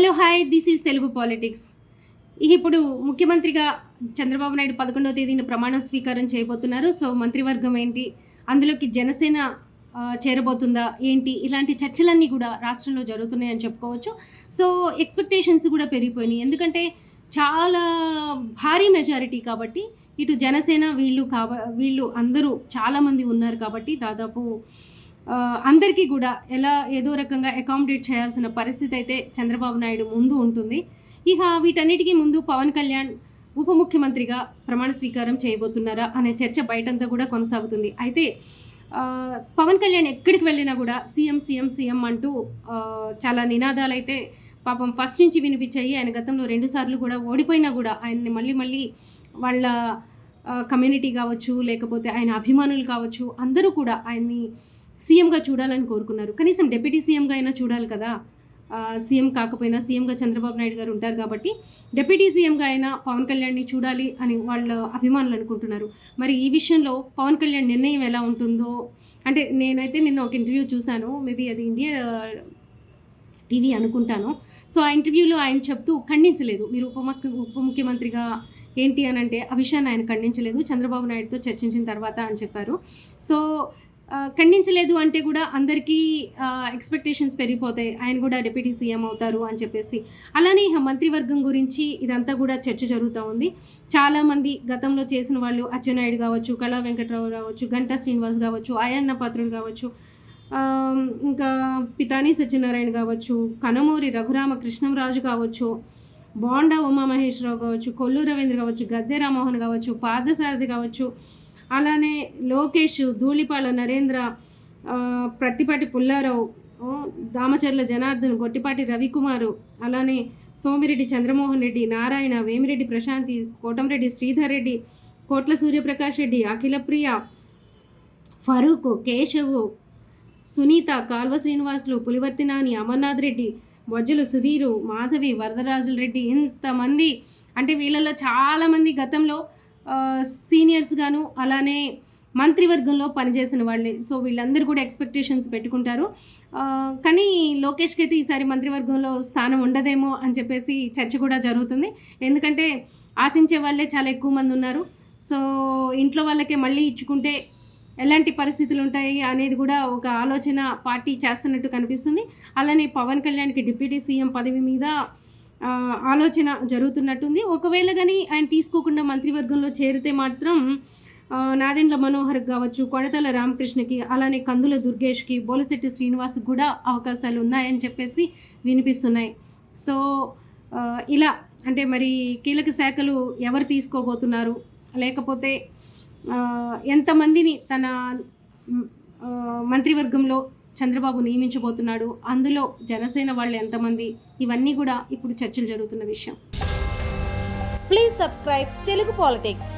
Hello hi, this is Telugu politics. ఇప్పుడు ముఖ్యమంత్రిగా చంద్రబాబు నాయుడు 11వ తేదీన ప్రమాణ స్వీకారం చేయబోతున్నారు. సో మంత్రివర్గం ఏంటి, అందులోకి జనసేన చేరబోతుందా ఏంటి, ఇలాంటి చర్చలన్నీ కూడా రాష్ట్రంలో జరుగుతున్నాయని చెప్పుకోవచ్చు. సో ఎక్స్పెక్టేషన్స్ కూడా పెరిగిపోయినాయి, ఎందుకంటే చాలా భారీ మెజారిటీ కాబట్టి ఇటు జనసేన వీళ్ళు అందరూ చాలామంది ఉన్నారు కాబట్టి దాదాపు అందరికీ కూడా ఏదో రకంగా అకామిడేట్ చేయాల్సిన పరిస్థితి అయితే చంద్రబాబు నాయుడు ముందు ఉంటుంది. ఇక వీటన్నిటికీ ముందు పవన్ కళ్యాణ్ ఉప ముఖ్యమంత్రిగా ప్రమాణ స్వీకారం చేయబోతున్నారా అనే చర్చ బయటంతా కూడా కొనసాగుతుంది. అయితే పవన్ కళ్యాణ్ ఎక్కడికి వెళ్ళినా కూడా సీఎం సీఎం సీఎం అంటూ చాలా నినాదాలు అయితే పాపం ఫస్ట్ నుంచి వినిపించాయి. ఆయన గతంలో 2 సార్లు కూడా ఓడిపోయినా కూడా ఆయన్ని మళ్ళీ వాళ్ళ కమ్యూనిటీ కావచ్చు, లేకపోతే ఆయన అభిమానులు కావచ్చు, అందరూ కూడా ఆయన్ని సీఎంగా చూడాలని కోరుకున్నారు. కనీసం డిప్యూటీ సీఎంగా అయినా చూడాలి కదా. సీఎం కాకపోయినా సీఎంగా చంద్రబాబు నాయుడు గారు ఉంటారు కాబట్టి డిప్యూటీ సీఎంగా అయినా పవన్ కళ్యాణ్ని చూడాలి అని వాళ్ళ అభిమానులు అనుకుంటున్నారు. మరి ఈ విషయంలో పవన్ కళ్యాణ్ నిర్ణయం ఎలా ఉంటుందో, అంటే నేనైతే నిన్న ఒక ఇంటర్వ్యూ చూశాను, మేబీ అది ఇండియా టీవీ అనుకుంటాను. సో ఆ ఇంటర్వ్యూలో ఆయన చెప్తూ ఖండించలేదు, మీరు ఉప ముఖ్యమంత్రిగా ఏంటి అని అంటే ఆ విషయాన్ని ఆయన ఖండించలేదు, చంద్రబాబు నాయుడుతో చర్చించిన తర్వాత అని చెప్పారు. సో ఖండించలేదు అంటే కూడా అందరికీ ఎక్స్పెక్టేషన్స్ పెరిగిపోతాయి, ఆయన కూడా డిప్యూటీ సీఎం అవుతారు అని చెప్పేసి. అలానే మంత్రివర్గం గురించి ఇదంతా కూడా చర్చ జరుగుతూ ఉంది. చాలామంది గతంలో చేసిన వాళ్ళు అచ్చెన్నాయుడు కావచ్చు, కళా వెంకట్రావు కావచ్చు, గంటా శ్రీనివాస్ కావచ్చు, అయ్యన్న పాత్రుడు కావచ్చు, ఇంకా పితాని సత్యనారాయణ కావచ్చు, కనమూరి రఘురామకృష్ణంరాజు కావచ్చు, బోండా ఉమామహేశ్వరరావు కావచ్చు, కొల్లు రవీంద్ర కావచ్చు, గద్దె రామ్మోహన్ కావచ్చు, పార్థసారథి కావచ్చు, అలానే లోకేష్, ధూళిపాల నరేంద్ర, ప్రత్తిపాటి పుల్లారావు, దామచర్ల జనార్దన్, గొట్టిపాటి రవికుమారు, అలానే సోమిరెడ్డి చంద్రమోహన్ రెడ్డి, నారాయణ, వేమిరెడ్డి ప్రశాంతి, కోటంరెడ్డి శ్రీధర్ రెడ్డి, కోట్ల సూర్యప్రకాష్ రెడ్డి, అఖిలప్రియ, ఫరూక్, కేశవ్, సునీత, కాల్వ శ్రీనివాసులు, పులివర్తి నాని, అమర్నాథ్ రెడ్డి, బొజ్జలు సుధీరు, మాధవి, వరదరాజుల రెడ్డి, ఇంతమంది. అంటే వీళ్ళలో చాలామంది గతంలో సీనియర్స్ గాను అలానే మంత్రివర్గంలో పనిచేసిన వాళ్ళే. సో వీళ్ళందరూ కూడా ఎక్స్పెక్టేషన్స్ పెట్టుకుంటారు. కానీ లోకేష్కి అయితే ఈసారి మంత్రివర్గంలో స్థానం ఉండదేమో అని చెప్పేసి చర్చ కూడా జరుగుతుంది. ఎందుకంటే ఆశించే వాళ్ళే చాలా ఎక్కువ మంది ఉన్నారు. సో ఇంట్లో వాళ్ళకే మళ్ళీ ఇచ్చుకుంటే ఎలాంటి పరిస్థితులు ఉంటాయి అనేది కూడా ఒక ఆలోచన పార్టీ చేస్తున్నట్టు కనిపిస్తుంది. అలానే పవన్ కళ్యాణ్కి డిప్యూటీ సీఎం పదవి మీద ఆలోచన జరుగుతున్నట్టుంది. ఒకవేళ కానీ ఆయన తీసుకోకుండా మంత్రివర్గంలో చేరితే మాత్రం నాదెండ్ల మనోహర్కి కావచ్చు, కొడతల రామకృష్ణకి, అలానే కందుల దుర్గేష్కి, బోలిశెట్టి శ్రీనివాస్కి కూడా అవకాశాలు ఉన్నాయని చెప్పేసి వినిపిస్తున్నాయి. సో ఇలా అంటే మరి కీలక శాఖలు ఎవరు తీసుకోబోతున్నారు, లేకపోతే ఎంతమందిని తన మంత్రివర్గంలో చంద్రబాబు నియమించబోతున్నాడు, అందులో జనసేన వాళ్ళు ఎంతమంది, ఇవన్నీ కూడా ఇప్పుడు చర్చలు జరుగుతున్న విషయం. Please subscribe Telugu politics.